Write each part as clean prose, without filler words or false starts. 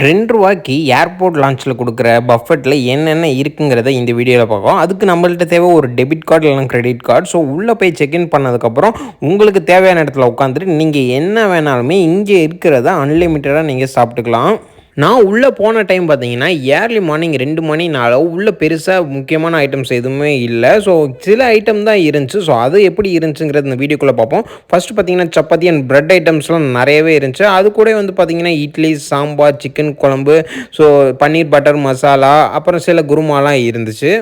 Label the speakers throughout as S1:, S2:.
S1: ரூ. 2க்கு ஏர்போர்ட் லான்ச்சில் கொடுக்குற பஃபெட்டில் என்னென்ன இருக்குங்கிறத இந்த வீடியோவில் பார்க்கலாம். அதுக்கு நம்மள்ட்ட தேவை ஒரு டெபிட் கார்டு இல்லைனா கிரெடிட் கார்டு. ஸோ உள்ளே போய் செக்இன் பண்ணதுக்கப்புறம் உங்களுக்கு தேவையான இடத்துல உட்காந்துட்டு நீங்கள் என்ன வேணாலுமே இங்கே இருக்கிறத அன்லிமிட்டடாக நீங்கள் சாப்பிட்டுக்கலாம். நான் உள்ளே போன டைம் பார்த்தீங்கன்னா ஏர்லி மார்னிங் 2 மணினால உள்ளே பெருசாக முக்கியமான ஐட்டம்ஸ் எதுவுமே இல்லை. ஸோ சில ஐட்டம் தான் இருந்துச்சு. ஸோ அது எப்படி இருந்துச்சுங்கிறது இந்த வீடியோக்குள்ளே பார்ப்போம். ஃபஸ்ட்டு பார்த்தீங்கன்னா சப்பாத்தி அண்ட் பிரெட் ஐட்டம்ஸ்லாம் நிறையவே இருந்துச்சு. அது கூட வந்து பார்த்தீங்கன்னா இட்லி, சாம்பார், சிக்கன் குழம்பு, ஸோ பன்னீர் பட்டர் மசாலா, அப்புறம் சில குருமாலாம் இருந்துச்சு.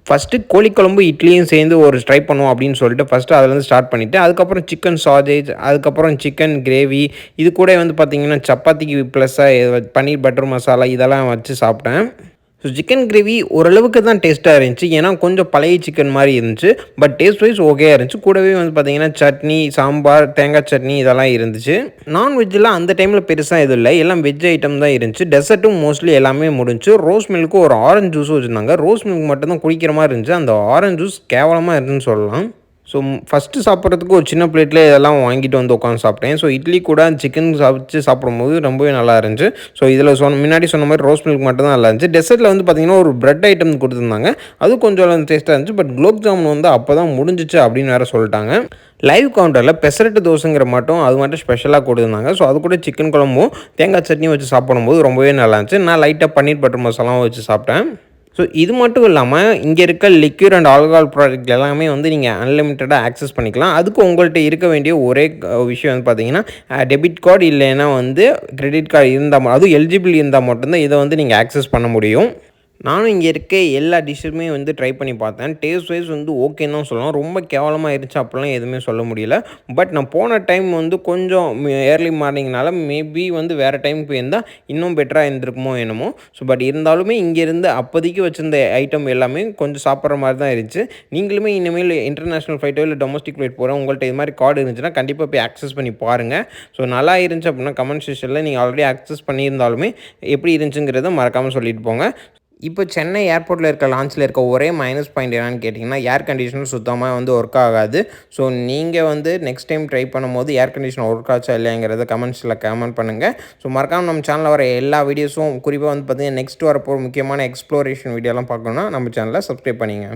S1: ஃபஸ்ட்டு கோழிக்குழம்பு இட்லியும் சேர்ந்து ஒரு ட்ரை பண்ணுவோம் அப்படின்னு சொல்லிட்டு ஃபஸ்ட்டு அதிலேருந்து ஸ்டார்ட் பண்ணிவிட்டு அதுக்கப்புறம் சிக்கன் சாசேஜ், அதுக்கப்புறம் சிக்கன் கிரேவி, இது கூட வந்து பார்த்திங்கன்னா சப்பாத்திக்கு ப்ளஸ்ஸாக பன்னீர் பட்டர் மசாலா இதெல்லாம் வச்சு சாப்பிட்டேன். ஸோ சிக்கன் கிரேவி ஓரளவுக்கு தான் டேஸ்ட்டாக இருந்துச்சு. ஏன்னா கொஞ்சம் பழைய சிக்கன் மாதிரி இருந்துச்சு. பட் டேஸ்ட் வைஸ் ஓகேயாக இருந்துச்சு. கூடவே வந்து பார்த்திங்கன்னா சட்னி, சாம்பார், தேங்காய் சட்னி இதெல்லாம் இருந்துச்சு. நான்வெஜ்ஜெலாம் அந்த டைமில் பெருசாக எதுவும் இல்லை. எல்லாம் வெஜ் ஐட்டம் தான் இருந்துச்சு. டெசர்ட்டும் மோஸ்ட்லி எல்லாமே முடிஞ்சு. ரோஸ் மில்க்கு ஒரு ஆரஞ்சு ஜூஸும் வச்சுருந்தாங்க. ரோஸ் மில்க் மட்டும்தான் குடிக்கிற மாதிரி இருந்துச்சு. அந்த ஆரஞ்சு ஜூஸ் கேவலமாக இருந்துன்னு சொல்லலாம். ஸோ ஃபஸ்ட்டு சாப்பிட்றதுக்கு ஒரு சின்ன பிளேட்டில் இதெல்லாம் வாங்கிட்டு வந்து உட்காந்து சாப்பிட்டேன். ஸோ இட்லி கூட சிக்கன் வச்சு சாப்பிடும்போது ரொம்பவே நல்லா இருந்துச்சு. ஸோ இதில் முன்னாடி சொன்ன மாதிரி ரோஸ் மில்க் மட்டும் தான் நல்லா இருந்துச்சு. டெசர்ட்டில் வந்து பார்த்திங்கன்னா ஒரு பிரெட் ஐட்டம் கொடுத்துருந்தாங்க. அது கொஞ்சம் டேஸ்ட்டாக இருந்துச்சு. பட் குலோப் ஜாமுன் வந்து அப்போ தான் முடிஞ்சிச்சு அப்படின்னு வேறு சொல்லிட்டாங்க. லைவ் கவுண்டரில் பெசரட்டு தோசைங்கிற மட்டும் அது மட்டும் ஸ்பெஷலாக கொடுத்துருந்தாங்க. ஸோ அது கூட சிக்கன் குழம்பும் தேங்காய் சட்னியும் வச்சு சாப்பிடும்போது ரொம்பவே நல்லா இருந்துச்சு. நான் லைட்டாக பன்னீர் பட்டர் மசாலாவும் வச்சு சாப்பிட்டேன். ஸோ இது மட்டும் இல்லாமல் இங்கே இருக்க லிக்யூர் அண்ட் ஆல்கஹால் ப்ராடக்ட் எல்லாமே வந்து நீங்கள் அன்லிமிட்டடாக ஆக்சஸ் பண்ணிக்கலாம். அதுக்கு உங்கள்கிட்ட இருக்க வேண்டிய ஒரே விஷயம் வந்து பார்த்தீங்கன்னா டெபிட் கார்டு இல்லைன்னா வந்து கிரெடிட் கார்டு இருந்தால், அதுவும் எலிஜிபிள் இருந்தால் மட்டும்தான் இதை வந்து நீங்கள் ஆக்சஸ் பண்ண முடியும். நானும் இங்கே இருக்க எல்லா டிஷ்ஷுமே வந்து ட்ரை பண்ணி பார்த்தேன். டேஸ்ட் வைஸ் வந்து ஓகேன்னு தான் சொல்லலாம். ரொம்ப கேவலமாக இருந்துச்சு அப்படிலாம் எதுவுமே சொல்ல முடியல. பட் நான் போன டைம் வந்து கொஞ்சம் ஏர்லி மார்னிங்னால மேபி வந்து வேறு டைம் போயிருந்தால் இன்னும் பெட்டராக இருந்திருக்குமோ என்னமோ. ஸோ பட் இருந்தாலுமே இங்கேருந்து அப்போதைக்கு வச்சுருந்த ஐட்டம் எல்லாமே கொஞ்சம் சாப்பிட்ற மாதிரி தான் இருந்துச்சு. நீங்களுமே இனிமேல் இன்டர்நேஷ்னல் ஃப்ளைட்டோ இல்லை டொமஸ்டிக் ஃப்ளைட் போகிறோம் உங்கள்கிட்ட இது மாதிரி கார்டு இருந்துச்சுன்னா கண்டிப்பாக போய் ஆக்சஸ் பண்ணி பாருங்கள். ஸோ நல்லா இருந்துச்சு அப்படின்னா கமெண்ட் செக்ஷனில் நீங்கள் ஆல்ரெடி ஆக்சஸ் பண்ணியிருந்தாலுமே எப்படி இருந்துச்சுங்கிறத மறக்காமல் சொல்லிட்டு போங்க. இப்போ சென்னை ஏர்போர்ட்டில் இருக்க லான்ச்சில் இருக்க ஒரே மைனஸ் பாயிண்ட் என்னென்னு கேட்டிங்கன்னா ஏர் கண்டிஷனர் சுத்தமாக வந்து ஒர்க் ஆகாது. ஸோ நீங்கள் வந்து நெக்ஸ்ட் டைம் ட்ரை பண்ணும்போது ஏர் கண்டிஷனர் ஒர்க் ஆச்சா இல்லைங்கிறத கமெண்ட்ஸில் கமெண்ட் பண்ணுங்கள். ஸோ மறக்காமல் நம்ம சேனலில் வர எல்லா வீடியோஸும் குறிப்பாக வந்து பார்த்திங்கன்னா நெக்ஸ்ட் வரப்போ முக்கியமான எக்ஸ்ப்ளோரேஷன் வீடியோலாம் பார்க்கணுன்னா நம்ம சேனலை சப்ஸ்கிரைப் பண்ணிங்க.